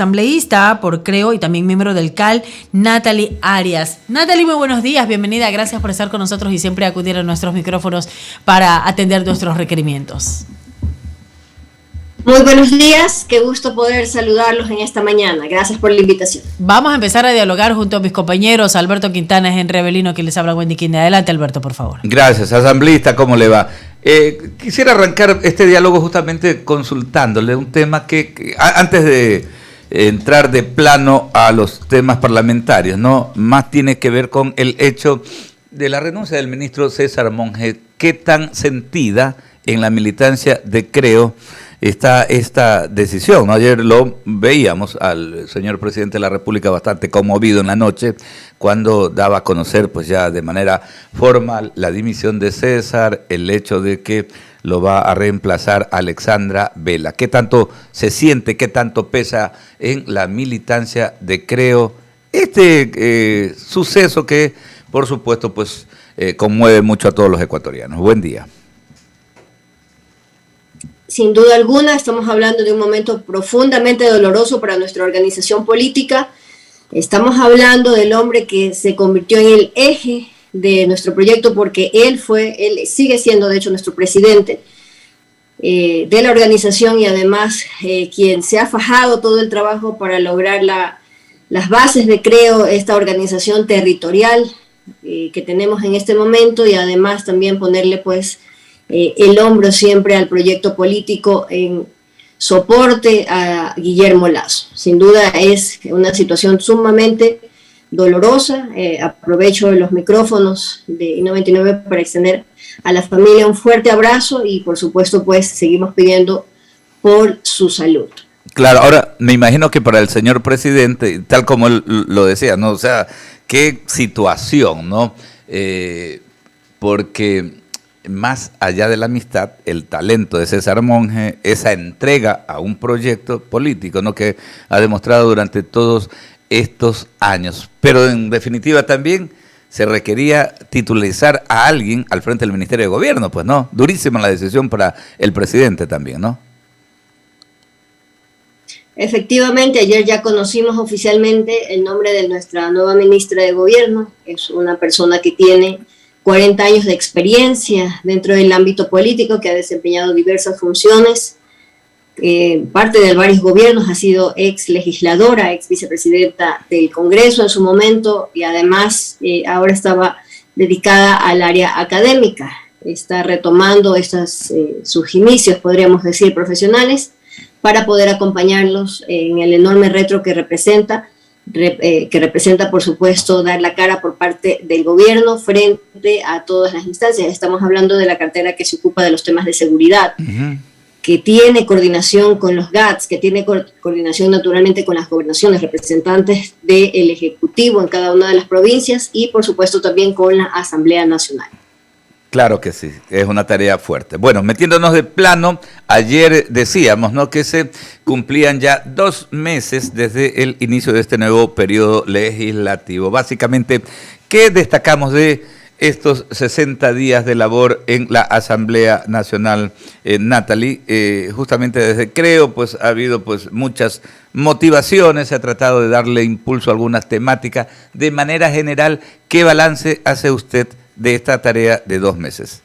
asambleísta por Creo y también miembro del CAL, Natalie Arias. Natalie, muy buenos días, bienvenida, gracias por estar con nosotros y siempre acudir a nuestros micrófonos para atender nuestros requerimientos. Muy buenos días, qué gusto poder saludarlos en esta mañana. Gracias por la invitación. Vamos a empezar a dialogar junto a mis compañeros Alberto Quintana, Henry Avelino, que les habla Wendy Quinde. Adelante, Alberto, por favor. Gracias, asambleísta, ¿cómo le va? Quisiera arrancar este diálogo justamente consultándole un tema que antes de entrar de plano a los temas parlamentarios, ¿no? Más tiene que ver con el hecho de la renuncia del ministro César Monge. ¿Qué tan sentida en la militancia de Creo está esta decisión, ¿no? Ayer lo veíamos al señor presidente de la República bastante conmovido en la noche cuando daba a conocer pues ya de manera formal la dimisión de César, el hecho de que lo va a reemplazar Alexandra Vela. ¿Qué tanto se siente, qué tanto pesa en la militancia de Creo este suceso que por supuesto pues conmueve mucho a todos los ecuatorianos? Buen día. Sin duda alguna, estamos hablando de un momento profundamente doloroso para nuestra organización política. Estamos hablando del hombre que se convirtió en el eje de nuestro proyecto porque él sigue siendo de hecho nuestro presidente de la organización y además quien se ha fajado todo el trabajo para lograr las bases de Creo, esta organización territorial que tenemos en este momento y además también ponerle pues el hombro siempre al proyecto político en soporte a Guillermo Lasso. Sin duda es una situación sumamente dolorosa. Aprovecho los micrófonos de I99 para extender a la familia un fuerte abrazo y por supuesto pues seguimos pidiendo por su salud. Claro, ahora me imagino que para el señor presidente, tal como él lo decía, ¿no? O sea, qué situación, ¿no? Porque más allá de la amistad, el talento de César Monge, esa entrega a un proyecto político, ¿no? Que ha demostrado durante todos estos años. Pero en definitiva también se requería titularizar a alguien al frente del Ministerio de Gobierno, pues, ¿no? Durísima la decisión para el presidente también, ¿no? Efectivamente, ayer ya conocimos oficialmente el nombre de nuestra nueva ministra de Gobierno. Es una persona que tiene 40 años de experiencia dentro del ámbito político, que ha desempeñado diversas funciones, parte de varios gobiernos, ha sido ex legisladora, ex vicepresidenta del Congreso en su momento y además ahora estaba dedicada al área académica, está retomando sus inicios, podríamos decir, profesionales, para poder acompañarlos en el enorme reto que representa, por supuesto, dar la cara por parte del gobierno frente a todas las instancias. Estamos hablando de la cartera que se ocupa de los temas de seguridad, que tiene coordinación con los GATS, que tiene coordinación naturalmente con las gobernaciones, representantes del Ejecutivo en cada una de las provincias y, por supuesto, también con la Asamblea Nacional. Claro que sí, es una tarea fuerte. Bueno, metiéndonos de plano, ayer decíamos, ¿no?, que se cumplían ya 2 meses desde el inicio de este nuevo periodo legislativo. Básicamente, ¿qué destacamos de estos 60 días de labor en la Asamblea Nacional, Natalie? Justamente desde Creo, pues ha habido pues muchas motivaciones, se ha tratado de darle impulso a algunas temáticas. De manera general, ¿qué balance hace usted de esta tarea de 2 meses?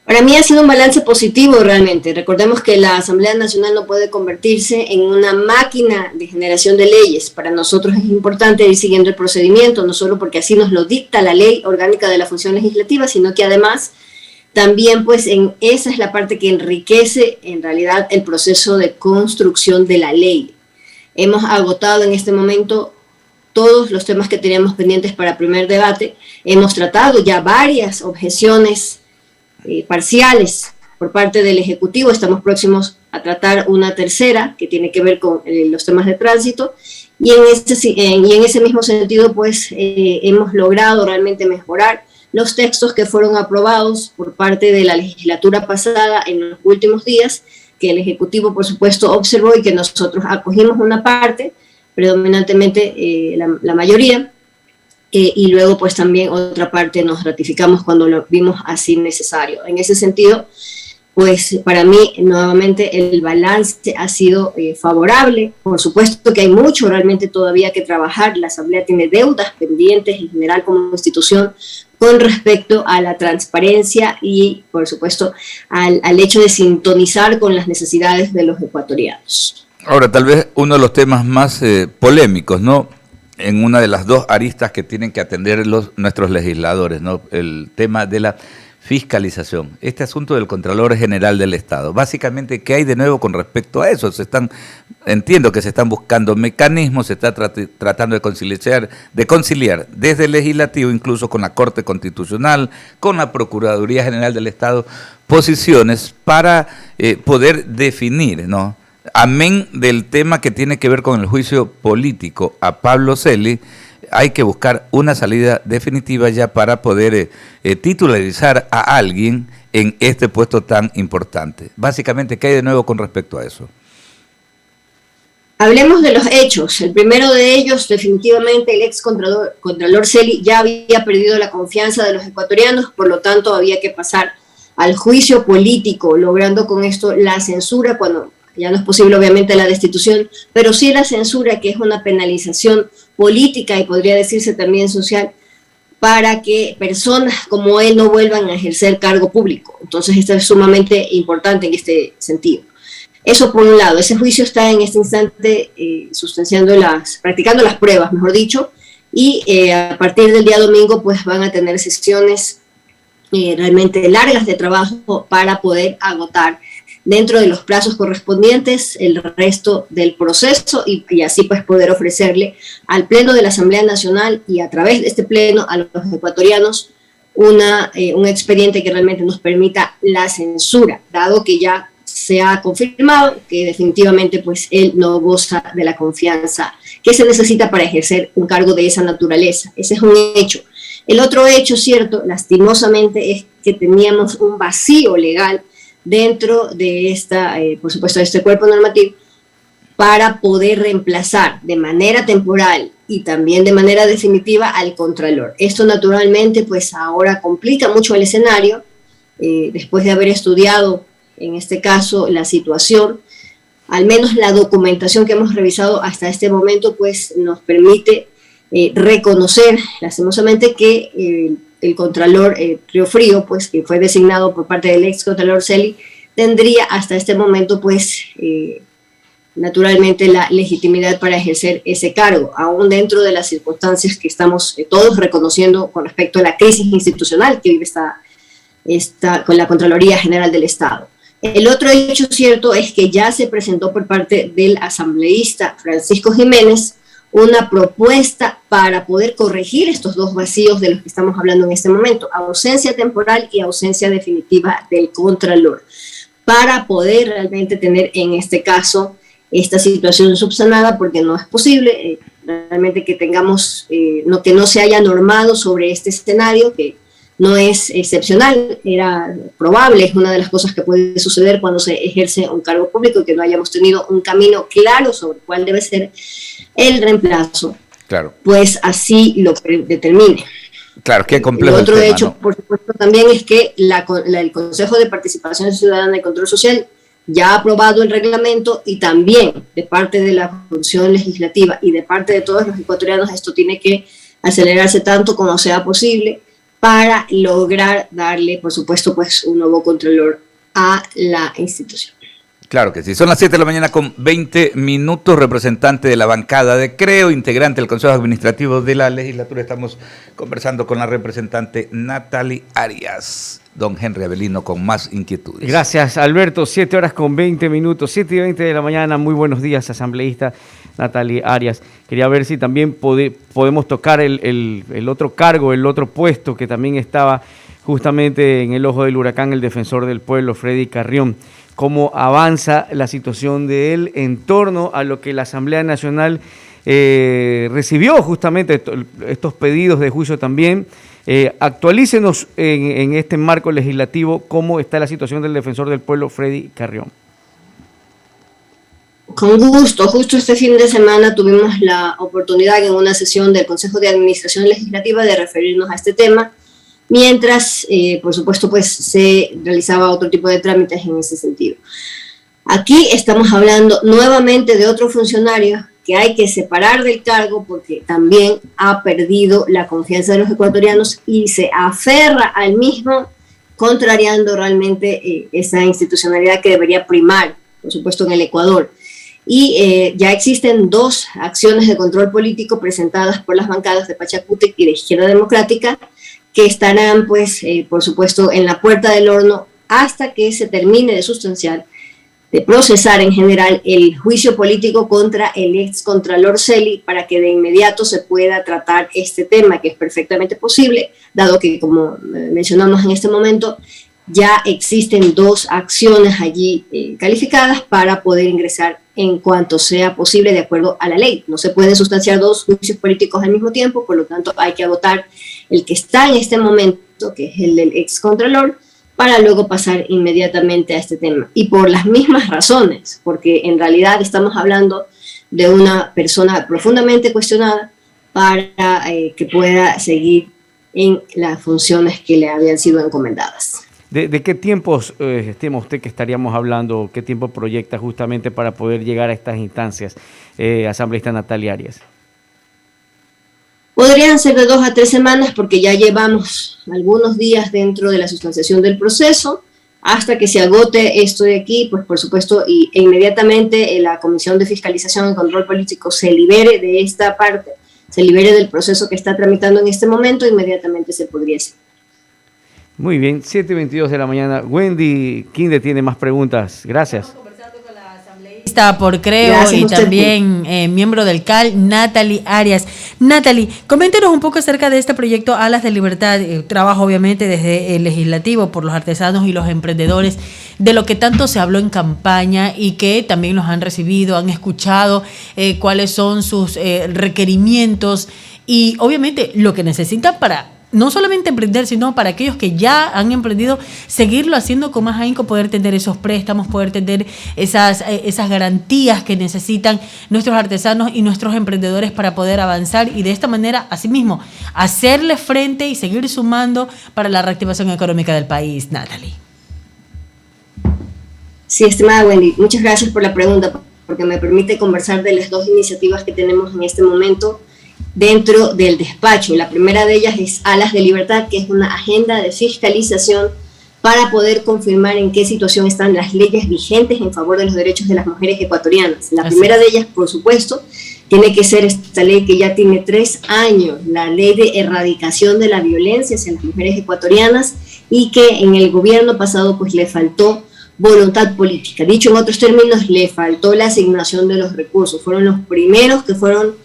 Para mí ha sido un balance positivo realmente. Recordemos que la Asamblea Nacional no puede convertirse en una máquina de generación de leyes. Para nosotros es importante ir siguiendo el procedimiento, no solo porque así nos lo dicta la Ley Orgánica de la Función Legislativa, sino que además también pues esa es la parte que enriquece en realidad el proceso de construcción de la ley. Hemos agotado en este momento todos los temas que teníamos pendientes para primer debate. Hemos tratado ya varias objeciones parciales por parte del Ejecutivo. Estamos próximos a tratar una tercera que tiene que ver con los temas de tránsito y en ese mismo sentido pues hemos logrado realmente mejorar los textos que fueron aprobados por parte de la legislatura pasada en los últimos días, que el Ejecutivo por supuesto observó y que nosotros acogimos una parte, predominantemente la mayoría, y luego pues también otra parte nos ratificamos cuando lo vimos así necesario. En ese sentido, pues para mí nuevamente el balance ha sido favorable. Por supuesto que hay mucho realmente todavía que trabajar. La Asamblea tiene deudas pendientes en general como institución con respecto a la transparencia y por supuesto al hecho de sintonizar con las necesidades de los ecuatorianos. Ahora, tal vez uno de los temas más polémicos, ¿no? En una de las dos aristas que tienen que atender nuestros legisladores, ¿no? El tema de la fiscalización. Este asunto del Contralor General del Estado. Básicamente, ¿qué hay de nuevo con respecto a eso? Entiendo que se están buscando mecanismos, se está tratando de conciliar desde el Legislativo, incluso con la Corte Constitucional, con la Procuraduría General del Estado, posiciones para poder definir, ¿no? Amén del tema que tiene que ver con el juicio político a Pablo Celi, hay que buscar una salida definitiva ya para poder titularizar a alguien en este puesto tan importante. Básicamente, ¿qué hay de nuevo con respecto a eso? Hablemos de los hechos. El primero de ellos, definitivamente, el ex Contralor Celi ya había perdido la confianza de los ecuatorianos, por lo tanto había que pasar al juicio político, logrando con esto la censura, cuando ya no es posible obviamente la destitución, pero sí la censura, que es una penalización política y podría decirse también social, para que personas como él no vuelvan a ejercer cargo público. Entonces esto es sumamente importante en este sentido. Eso por un lado. Ese juicio está en este instante practicando las pruebas, mejor dicho, y a partir del día domingo pues van a tener sesiones realmente largas de trabajo para poder agotar dentro de los plazos correspondientes el resto del proceso y así pues poder ofrecerle al Pleno de la Asamblea Nacional y a través de este Pleno a los ecuatorianos un expediente que realmente nos permita la censura, dado que ya se ha confirmado que definitivamente pues él no goza de la confianza que se necesita para ejercer un cargo de esa naturaleza. Ese es un hecho. El otro hecho, cierto, lastimosamente, es que teníamos un vacío legal dentro de por supuesto, de este cuerpo normativo para poder reemplazar de manera temporal y también de manera definitiva al Contralor. Esto naturalmente pues ahora complica mucho el escenario, después de haber estudiado en este caso la situación, al menos la documentación que hemos revisado hasta este momento pues nos permite reconocer lastimosamente que el Contralor Río Frío, pues que fue designado por parte del ex Contralor Celi, tendría hasta este momento pues naturalmente la legitimidad para ejercer ese cargo, aún dentro de las circunstancias que estamos todos reconociendo con respecto a la crisis institucional que vive esta con la Contraloría General del Estado. El otro hecho cierto es que ya se presentó por parte del asambleísta Francisco Jiménez una propuesta para poder corregir estos dos vacíos de los que estamos hablando en este momento, ausencia temporal y ausencia definitiva del Contralor, para poder realmente tener en este caso esta situación subsanada, porque no es posible realmente que tengamos, que no se haya normado sobre este escenario, que no es excepcional, era probable, es una de las cosas que puede suceder cuando se ejerce un cargo público y que no hayamos tenido un camino claro sobre cuál debe ser el reemplazo. Claro. Pues así lo determine. Claro, qué complejo. El otro hecho, ¿no? Por supuesto, también es que el Consejo de Participación Ciudadana y Control Social ya ha aprobado el reglamento y también de parte de la función legislativa y de parte de todos los ecuatorianos esto tiene que acelerarse tanto como sea posible para lograr darle, por supuesto, pues un nuevo Contralor a la institución. Claro que sí. Son las 7 de la mañana con 20 minutos. Representante de la bancada de Creo, integrante del Consejo Administrativo de la Legislatura. Estamos conversando con la representante Natalie Arias. Don Henry Avelino con más inquietudes. Gracias, Alberto. 7 horas con 20 minutos, 7 y 20 de la mañana. Muy buenos días, asambleísta Natalie Arias. Quería ver si también podemos tocar el otro cargo, el otro puesto que también estaba justamente en el ojo del huracán, el defensor del pueblo, Freddy Carrión. Cómo avanza la situación de él en torno a lo que la Asamblea Nacional recibió justamente estos pedidos de juicio también. Actualícenos en este marco legislativo cómo está la situación del defensor del pueblo, Freddy Carrión. Con gusto. Justo este fin de semana tuvimos la oportunidad en una sesión del Consejo de Administración Legislativa de referirnos a este tema. mientras, por supuesto, pues se realizaba otro tipo de trámites en ese sentido. Aquí estamos hablando nuevamente de otro funcionario que hay que separar del cargo porque también ha perdido la confianza de los ecuatorianos y se aferra al mismo, contrariando realmente esa institucionalidad que debería primar, por supuesto, en el Ecuador. Y ya existen 2 acciones de control político presentadas por las bancadas de Pachacútec y de Izquierda Democrática, que estarán, pues, por supuesto, en la puerta del horno hasta que se termine de sustanciar, de procesar en general el juicio político contra el excontralor Celi para que de inmediato se pueda tratar este tema, que es perfectamente posible, dado que, como mencionamos en este momento, ya existen 2 acciones allí calificadas para poder ingresar en cuanto sea posible de acuerdo a la ley. No se pueden sustanciar 2 juicios políticos al mismo tiempo, por lo tanto hay que agotar el que está en este momento, que es el del excontralor, para luego pasar inmediatamente a este tema. Y por las mismas razones, porque en realidad estamos hablando de una persona profundamente cuestionada para que pueda seguir en las funciones que le habían sido encomendadas. ¿De qué tiempos estima usted que estaríamos hablando, qué tiempo proyecta justamente para poder llegar a estas instancias, asambleísta Natalia Arias? Podrían ser de 2 a 3 semanas porque ya llevamos algunos días dentro de la sustanciación del proceso hasta que se agote esto de aquí, pues por supuesto, e inmediatamente la Comisión de Fiscalización y Control Político se libere de esta parte, se libere del proceso que está tramitando en este momento, inmediatamente se podría hacer. Muy bien, 7:22 de la mañana. Wendy Quinde tiene más preguntas. Gracias. Por Creo. Gracias, y también miembro del CAL, Natalie Arias. Natalie, coméntenos un poco acerca de este proyecto Alas de Libertad, trabajo obviamente desde el legislativo por los artesanos y los emprendedores, de lo que tanto se habló en campaña y que también los han recibido, han escuchado cuáles son sus requerimientos y obviamente lo que necesitan para no solamente emprender, sino para aquellos que ya han emprendido, seguirlo haciendo con más ahínco, poder tener esos préstamos, poder tener esas garantías que necesitan nuestros artesanos y nuestros emprendedores para poder avanzar y de esta manera, asimismo, hacerle frente y seguir sumando para la reactivación económica del país. Natalie. Sí, estimada Wendy, muchas gracias por la pregunta, porque me permite conversar de las 2 iniciativas que tenemos en este momento dentro del despacho. La primera de ellas es Alas de Libertad, que es una agenda de fiscalización para poder confirmar en qué situación están las leyes vigentes en favor de los derechos de las mujeres ecuatorianas. La primera de ellas, por supuesto, tiene que ser esta ley que ya tiene 3 años, la ley de erradicación de la violencia hacia las mujeres ecuatorianas, y que en el gobierno pasado pues le faltó voluntad política. Dicho en otros términos, le faltó la asignación de los recursos. Fueron los primeros que fueron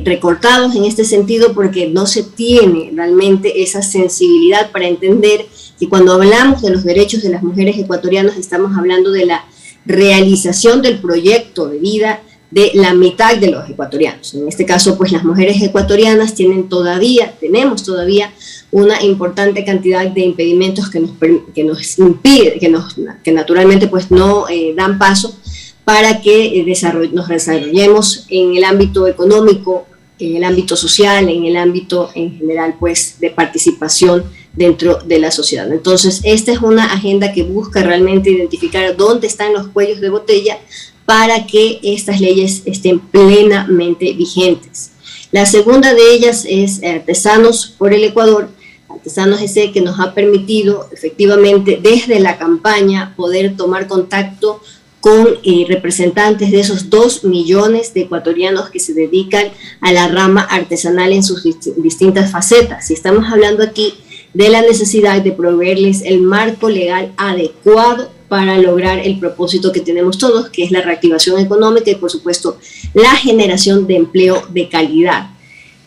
recortados en este sentido porque no se tiene realmente esa sensibilidad para entender que cuando hablamos de los derechos de las mujeres ecuatorianas estamos hablando de la realización del proyecto de vida de la mitad de los ecuatorianos. En este caso, pues las mujeres ecuatorianas tenemos todavía una importante cantidad de impedimentos que nos impiden, que naturalmente pues no dan paso para que nos desarrollemos en el ámbito económico, en el ámbito social, en el ámbito en general pues de participación dentro de la sociedad. Entonces, esta es una agenda que busca realmente identificar dónde están los cuellos de botella para que estas leyes estén plenamente vigentes. La segunda de ellas es Artesanos por el Ecuador, Artesanos S.A., que nos ha permitido efectivamente desde la campaña poder tomar contacto con representantes de esos 2 millones de ecuatorianos que se dedican a la rama artesanal en sus distintas facetas. Y estamos hablando aquí de la necesidad de proveerles el marco legal adecuado para lograr el propósito que tenemos todos, que es la reactivación económica y, por supuesto, la generación de empleo de calidad.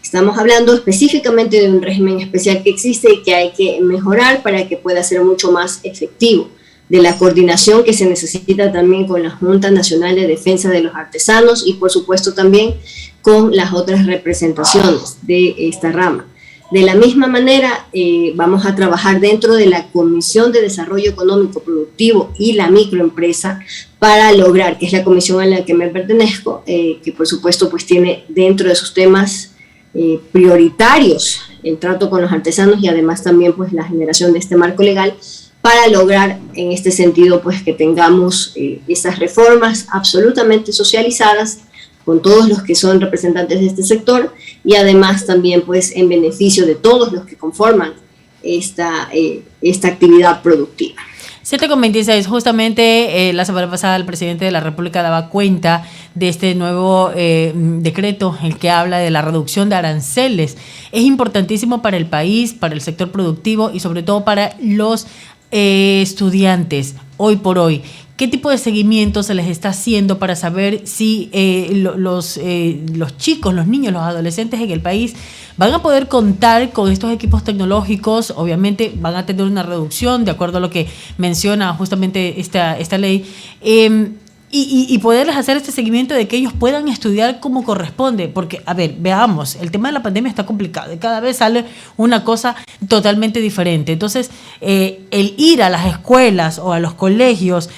Estamos hablando específicamente de un régimen especial que existe y que hay que mejorar para que pueda ser mucho más efectivo, de la coordinación que se necesita también con la Junta Nacional de Defensa de los Artesanos y, por supuesto, también con las otras representaciones de esta rama. De la misma manera, vamos a trabajar dentro de la Comisión de Desarrollo Económico Productivo y la Microempresa para lograr, que es la comisión a la que me pertenezco, que por supuesto pues tiene dentro de sus temas prioritarios el trato con los artesanos y además también pues la generación de este marco legal para lograr en este sentido pues que tengamos estas reformas absolutamente socializadas con todos los que son representantes de este sector y además también pues en beneficio de todos los que conforman esta actividad productiva. 7:26, justamente la semana pasada el presidente de la República daba cuenta de este nuevo decreto, el que habla de la reducción de aranceles. Es importantísimo para el país, para el sector productivo y sobre todo para los estudiantes hoy por hoy. ¿Qué tipo de seguimiento se les está haciendo para saber si los chicos, los niños, los adolescentes en el país van a poder contar con estos equipos tecnológicos? Obviamente van a tener una reducción de acuerdo a lo que menciona justamente esta ley. Y poderles hacer este seguimiento de que ellos puedan estudiar como corresponde, porque, a ver, veamos, el tema de la pandemia está complicado y cada vez sale una cosa totalmente diferente. Entonces, el ir a las escuelas o a los colegios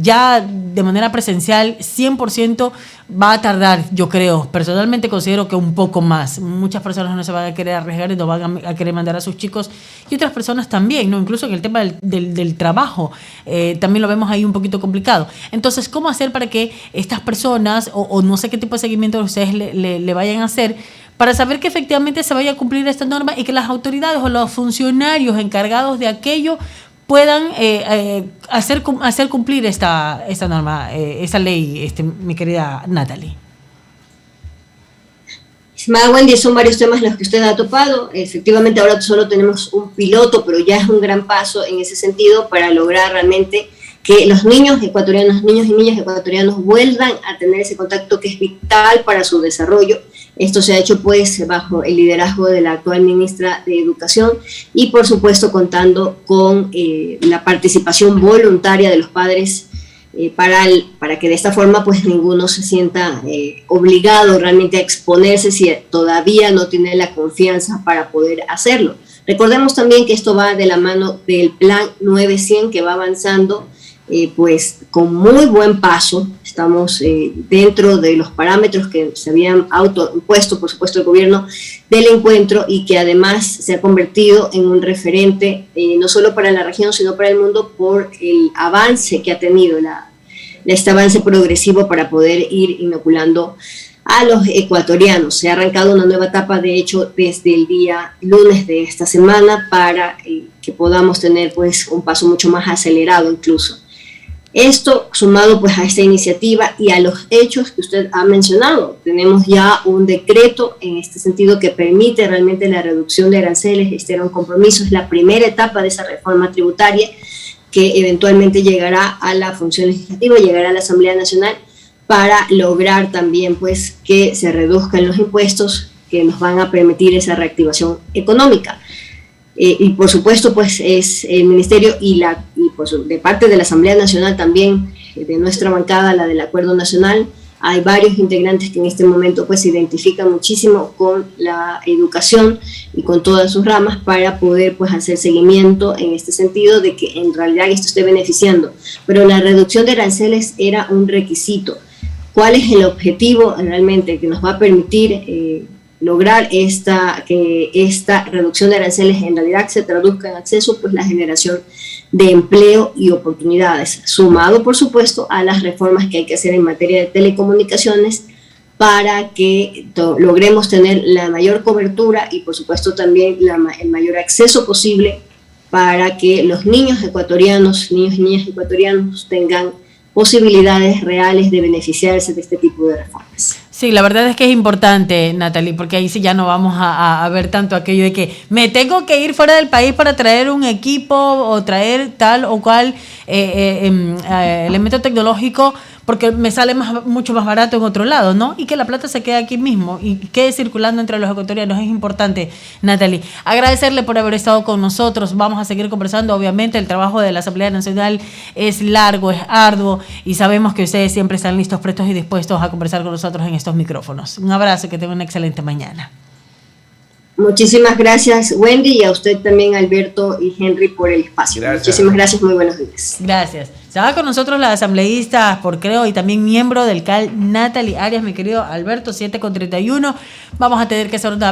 ya de manera presencial 100% va a tardar, yo creo. Personalmente considero que un poco más. Muchas personas no se van a querer arriesgar y no van a querer mandar a sus chicos y otras personas también, ¿no? Incluso en el tema del trabajo también lo vemos ahí un poquito complicado. Entonces, ¿cómo hacer para que estas personas o no sé qué tipo de seguimiento ustedes le vayan a hacer para saber que efectivamente se vaya a cumplir esta norma y que las autoridades o los funcionarios encargados de aquello puedan hacer cumplir esta norma, esta ley, mi querida Natalie? Estimada Wendy, son varios temas los que usted ha topado. Efectivamente, ahora solo tenemos un piloto, pero ya es un gran paso en ese sentido para lograr realmente que los niños ecuatorianos, niños y niñas ecuatorianos vuelvan a tener ese contacto que es vital para su desarrollo. Esto se ha hecho pues bajo el liderazgo de la actual ministra de Educación y por supuesto contando con la participación voluntaria de los padres para que de esta forma pues ninguno se sienta obligado realmente a exponerse si todavía no tiene la confianza para poder hacerlo. Recordemos también que esto va de la mano del plan 900 que va avanzando pues con muy buen paso. Estamos dentro de los parámetros que se habían autoimpuesto, por supuesto, el gobierno del encuentro y que además se ha convertido en un referente no solo para la región, sino para el mundo por el avance que ha tenido, este avance progresivo para poder ir inoculando a los ecuatorianos. Se ha arrancado una nueva etapa, de hecho, desde el día lunes de esta semana para que podamos tener pues un paso mucho más acelerado incluso. Esto sumado pues a esta iniciativa y a los hechos que usted ha mencionado, tenemos ya un decreto en este sentido que permite realmente la reducción de aranceles. Este era un compromiso, es la primera etapa de esa reforma tributaria que eventualmente llegará a la función legislativa, llegará a la Asamblea Nacional para lograr también pues que se reduzcan los impuestos que nos van a permitir esa reactivación económica. Y por supuesto pues es el Ministerio y pues, de parte de la Asamblea Nacional también, de nuestra bancada, la del Acuerdo Nacional, hay varios integrantes que en este momento pues se identifican muchísimo con la educación y con todas sus ramas para poder pues hacer seguimiento en este sentido de que en realidad esto esté beneficiando. Pero la reducción de aranceles era un requisito. ¿Cuál es el objetivo realmente que nos va a permitir lograr que esta reducción de aranceles en realidad se traduzca en acceso? Pues la generación de empleo y oportunidades, sumado por supuesto a las reformas que hay que hacer en materia de telecomunicaciones para que logremos tener la mayor cobertura y por supuesto también el mayor acceso posible para que los niños ecuatorianos, niños y niñas ecuatorianos tengan posibilidades reales de beneficiarse de este tipo de reformas. Sí, la verdad es que es importante, Natalie, porque ahí sí ya no vamos a ver tanto aquello de que me tengo que ir fuera del país para traer un equipo o traer tal o cual elemento tecnológico porque me sale mucho más barato en otro lado, ¿no? Y que la plata se quede aquí mismo y quede circulando entre los ecuatorianos. Es importante, Natalie. Agradecerle por haber estado con nosotros. Vamos a seguir conversando. Obviamente el trabajo de la Asamblea Nacional es largo, es arduo y sabemos que ustedes siempre están listos, prestos y dispuestos a conversar con nosotros en estos micrófonos. Un abrazo, que tenga una excelente mañana. Muchísimas gracias, Wendy, y a usted también, Alberto y Henry, por el espacio. Gracias. Muchísimas gracias, muy buenos días. Gracias. Estaba con nosotros la asambleísta por Creo y también miembro del CAL, Natalie Arias, mi querido Alberto, 7:31. Vamos a tener que hacer una